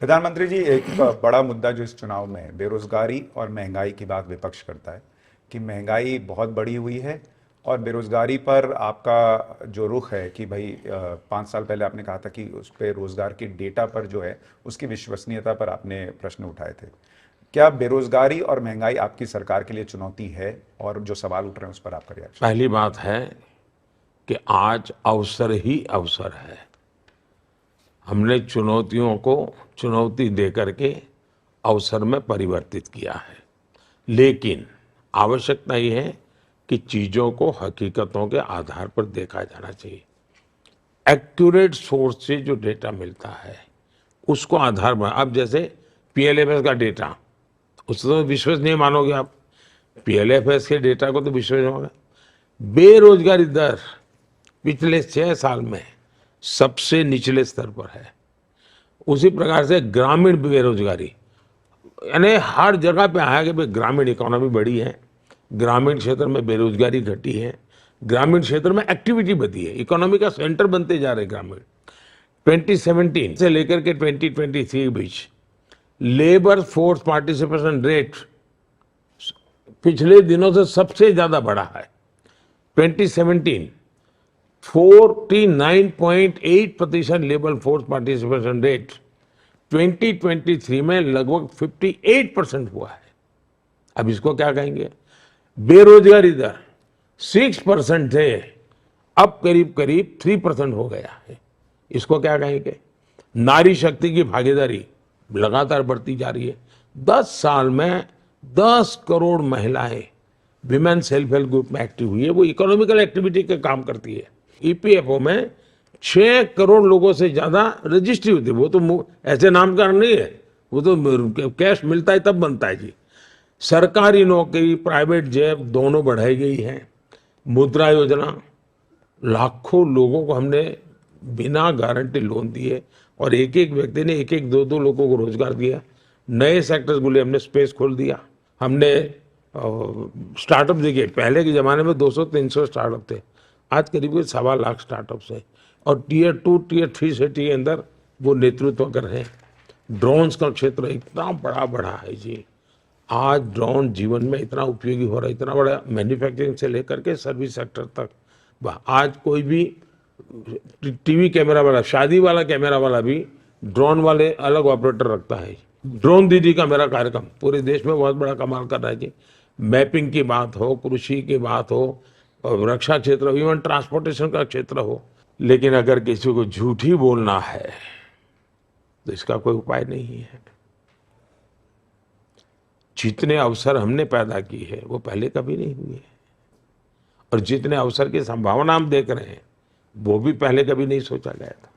प्रधानमंत्री जी, एक बड़ा मुद्दा जो इस चुनाव में है, बेरोजगारी और महंगाई की बात विपक्ष करता है कि महंगाई बहुत बढ़ी हुई है और बेरोजगारी पर आपका जो रुख है कि भाई 5 साल पहले आपने कहा था कि उस पे रोजगार की डेटा पर जो है उसकी विश्वसनीयता पर आपने प्रश्न उठाए थे। क्या बेरोजगारी और महंगाई आपकी सरकार के लिए चुनौती है? और जो सवाल उठ रहे हैं उस पर आपका रिएक्शन। पहली बात है कि आज अवसर ही अवसर है। हमने चुनौतियों को चुनौती दे करके अवसर में परिवर्तित किया है, लेकिन आवश्यकता ये है कि चीजों को हकीकतों के आधार पर देखा जाना चाहिए। एक्यूरेट सोर्स से जो डेटा मिलता है उसको आधार बना। अब जैसे पीएलएफएस का डेटा, उससे तो विश्वसनीय मानोगे आप। पीएलएफएस के डेटा को तो विश्वसनीय मानोगे। बेरोजगारी दर पिछले 6 साल में सबसे निचले स्तर पर है। उसी प्रकार से ग्रामीण बेरोजगारी, यानी हर जगह पे आया कि भाई ग्रामीण इकोनॉमी बढ़ी है, ग्रामीण क्षेत्र में बेरोजगारी घटी है, ग्रामीण क्षेत्र में एक्टिविटी बढ़ी है, इकोनॉमी का सेंटर बनते जा रहे ग्रामीण। 2017 से लेकर के 2023 के बीच लेबर फोर्स पार्टिसिपेशन रेट पिछले दिनों से सबसे ज्यादा बढ़ा है। 2017 49.8% लेबर फोर्स पार्टिसिपेशन रेट 2023 में लगभग 58% हुआ है। अब इसको क्या कहेंगे? बेरोजगारी दर 6% थे, अब करीब करीब 3% हो गया है। इसको क्या कहेंगे? नारी शक्ति की भागीदारी लगातार बढ़ती जा रही है। 10 साल में 10 करोड़ महिलाएं विमेन सेल्फ हेल्प ग्रुप में एक्टिव हुई है। वो इकोनॉमिकल एक्टिविटी का काम करती है। ईपीएफओ में 6 करोड़ लोगों से ज्यादा रजिस्ट्री होती है। वो तो ऐसे नामकरण नहीं है, वो तो कैश मिलता है तब बनता है जी। सरकारी नौकरी, प्राइवेट जॉब दोनों बढ़ाई गई है। मुद्रा योजना, लाखों लोगों को हमने बिना गारंटी लोन दिए और एक एक व्यक्ति ने एक एक दो दो लोगों को रोजगार दिया। नए सेक्टर्स के लिए हमने स्पेस खोल दिया। हमने स्टार्टअप देखिए, पहले के जमाने में 200-300 स्टार्टअप थे, आज करीब 1.25 लाख स्टार्टअप्स हैं और टियर 2 टियर 3 सिटी के अंदर वो नेतृत्व कर रहे हैं। ड्रोन्स का क्षेत्र इतना बड़ा बढ़ा है जी। आज ड्रोन जीवन में इतना उपयोगी हो रहा है, इतना बड़ा, मैन्युफैक्चरिंग से लेकर के सर्विस सेक्टर तक। आज कोई भी टीवी कैमरा वाला, शादी वाला कैमरा वाला भी ड्रोन वाले अलग ऑपरेटर रखता है। ड्रोन दीदी का मेरा कार्यक्रम पूरे देश में बहुत बड़ा कमाल कर रहा है जी। मैपिंग की बात हो, कृषि की बात हो, रक्षा क्षेत्र हो, इवन ट्रांसपोर्टेशन का क्षेत्र हो। लेकिन अगर किसी को झूठ ही बोलना है तो इसका कोई उपाय नहीं है। जितने अवसर हमने पैदा की है वो पहले कभी नहीं हुए हैं, और जितने अवसर की संभावना हम देख रहे हैं वो भी पहले कभी नहीं सोचा गया था।